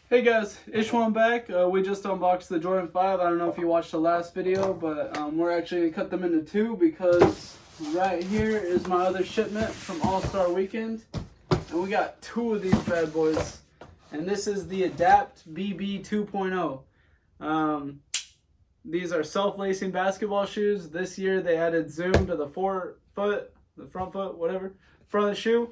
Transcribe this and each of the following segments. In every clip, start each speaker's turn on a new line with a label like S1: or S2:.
S1: Hey guys, Ishwan back. We just unboxed the Jordan 5. I don't know if you watched the last video, but we're actually going to cut them into two because right here is my other shipment from All-Star Weekend. And we got two of these bad boys. And this is the Adapt BB 2.0. These are self-lacing basketball shoes. This year they added zoom to the forefoot, the front foot, whatever, front of the shoe.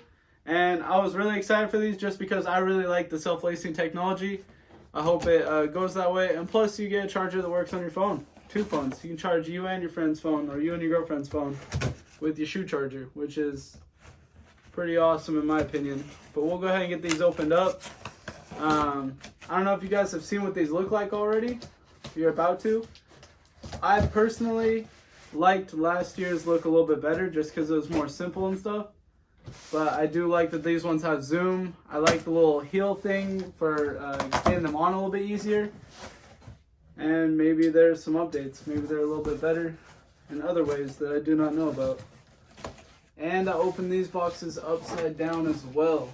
S1: And I was really excited for these just because I really like the self-lacing technology. I hope it goes that way. And plus you get a charger that works on your phone. Two phones. You can charge you and your friend's phone or you and your girlfriend's phone with your shoe charger, which is pretty awesome in my opinion. But we'll go ahead and get these opened up. I don't know if you guys have seen what these look like already. If you're about to. I personally liked last year's look a little bit better just because it was more simple and stuff. But I do like that these ones have zoom. I like the little heel thing for getting them on a little bit easier. And maybe there's some updates. Maybe they're a little bit better in other ways that I do not know about. And I opened these boxes upside down as well.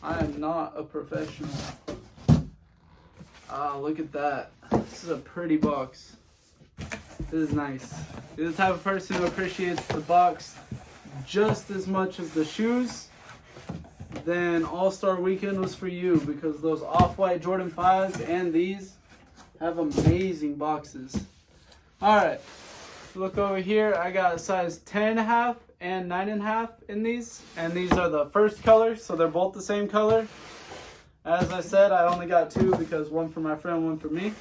S1: I am not a professional. Ah, look at that. This is a pretty box. This is nice. You're the type of person who appreciates the box just as much as the shoes, then All-Star Weekend was for you because those off-white Jordan 5s and these have amazing boxes. Alright, look over here. I got a size 10.5 and 9.5 in these, and these are the first color, so they're both the same color. As I said, I only got two because one for my friend, one for me.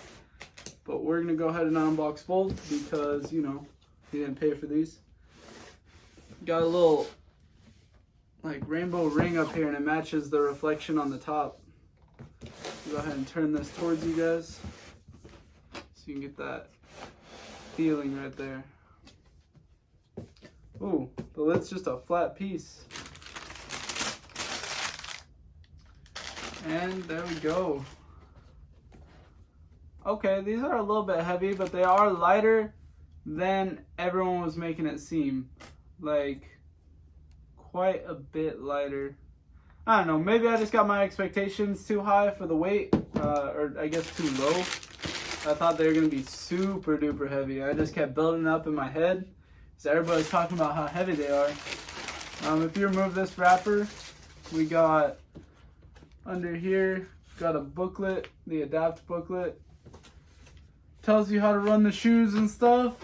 S1: But we're going to go ahead and unbox both because, you know, he didn't pay for these. Got a little like rainbow ring up here and it matches the reflection on the top. Go ahead and turn this towards you guys so you can get that feeling right there. Ooh, the lid's just a flat piece. And there we go. Okay, these are a little bit heavy, but they are lighter than everyone was making it seem. Like quite a bit lighter. I don't know, maybe I just got my expectations too high for the weight, or I guess too low. I thought they were going to be super duper heavy. I just kept building up in my head because everybody's talking about how heavy they are. If you remove this wrapper, we got under here, got a booklet, the Adapt booklet. Tells you how to run the shoes and stuff.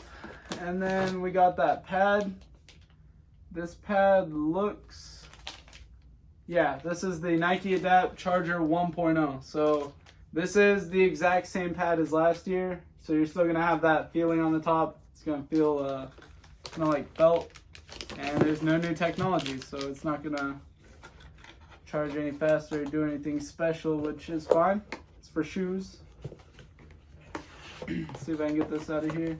S1: And then we got that pad. This pad looks, yeah, this is the Nike Adapt Charger 1.0. So this is the exact same pad as last year. So you're still gonna have that feeling on the top. It's gonna feel kind of like felt. And there's no new technology, so it's not gonna charge any faster or do anything special, which is fine. It's for shoes. Let's see if I can get this out of here.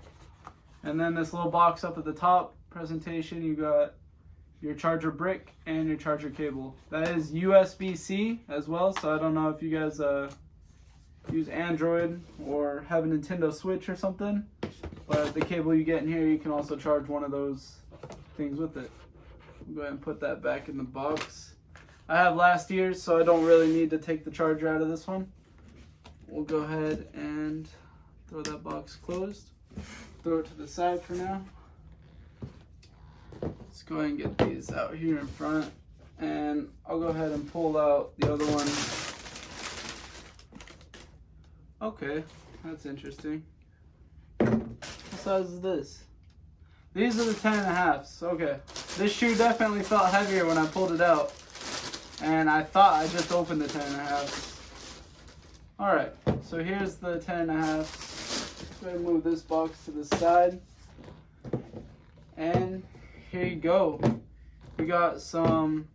S1: And then this little box up at the top, presentation, you got your charger brick and your charger cable. That is USB-C as well, so I don't know if you guys use Android or have a Nintendo Switch or something, but the cable you get in here, you can also charge one of those things with it. I'll go ahead and put that back in the box. I have last year's, so I don't really need to take the charger out of this one. We'll go ahead and throw that box closed. Throw it to the side for now. Let's go ahead and get these out here in front. And I'll go ahead and pull out the other one. Okay, that's interesting. What size is this? These are the 10.5s. Okay. This shoe definitely felt heavier when I pulled it out. And I thought I just opened the 10.5s. Alright, so here's the 10.5s. Go ahead and move this box to the side. And here you go. We got some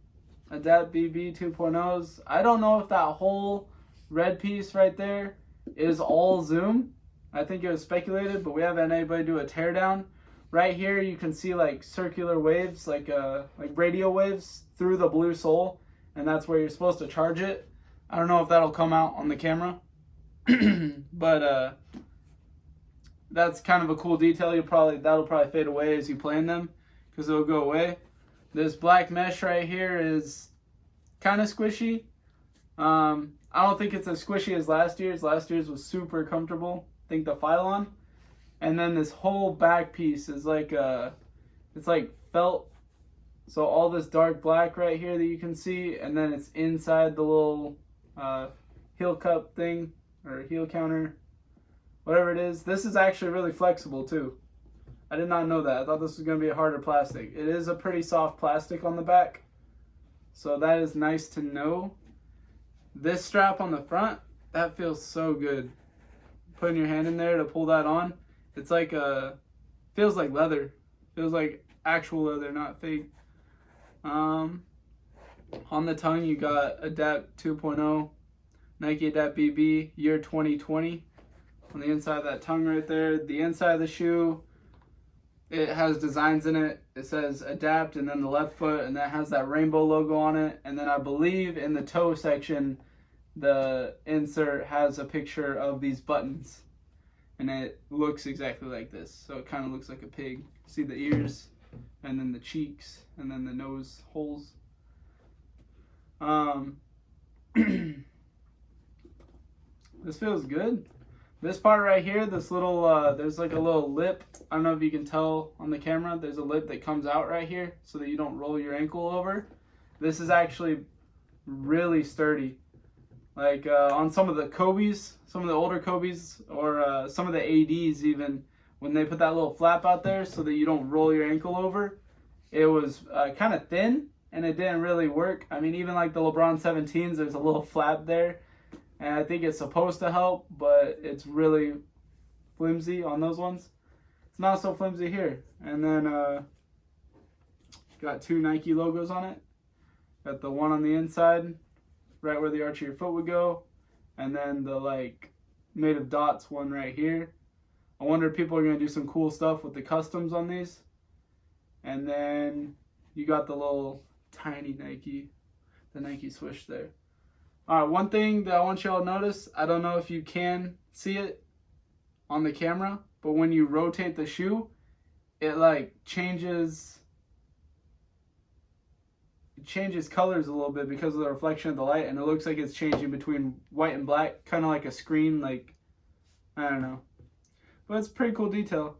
S1: Adapt BB 2.0s. I don't know if that whole red piece right there is all zoom. I think it was speculated, but we haven't had anybody do a teardown. Right here you can see like circular waves, like radio waves through the blue sole, and that's where you're supposed to charge it. I don't know if that'll come out on the camera, but that's kind of a cool detail. That'll probably fade away as you play in them because it'll go away. This black mesh right here is kind of squishy. I don't think it's as squishy as last year's. Last year's was super comfortable. I think the Phylon. And then this whole back piece is like it's like felt. So all this dark black right here that you can see, and then it's inside the little heel cup thing or heel counter, whatever it is. This is actually really flexible too. I did not know that. I thought this was going to be a harder plastic. It is a pretty soft plastic on the back, so that is nice to know. This strap on the front, that feels so good. Putting your hand in there to pull that on, it's like feels like leather. Feels like actual leather, not fake. On the tongue, you got Adapt 2.0, Nike Adapt BB, year 2020. On the inside of that tongue right there, the inside of the shoe, it has designs in it. It says Adapt and then the left foot, and that has that rainbow logo on it. And then I believe in the toe section, the insert has a picture of these buttons. And it looks exactly like this. So it kind of looks like a pig. See the ears, and then the cheeks, and then the nose holes. This feels good. This part right here, this little, there's like a little lip. I don't know if you can tell on the camera. There's a lip that comes out right here so that you don't roll your ankle over. This is actually really sturdy. Like on some of the Kobe's, some of the older Kobe's, or some of the ADs even, when they put that little flap out there so that you don't roll your ankle over, it was kind of thin and it didn't really work. I mean, even like the LeBron 17s, there's a little flap there. And I think it's supposed to help, but it's really flimsy on those ones. It's not so flimsy here. And then got two Nike logos on it. Got the one on the inside, right where the arch of your foot would go. And then the like made of dots one right here. I wonder if people are going to do some cool stuff with the customs on these. And then you got the little tiny Nike, the Nike swoosh there. Alright, one thing that I want y'all to notice, I don't know if you can see it on the camera, but when you rotate the shoe, it like changes colors a little bit because of the reflection of the light, and it looks like it's changing between white and black, kind of like a screen, like, I don't know. But it's a pretty cool detail.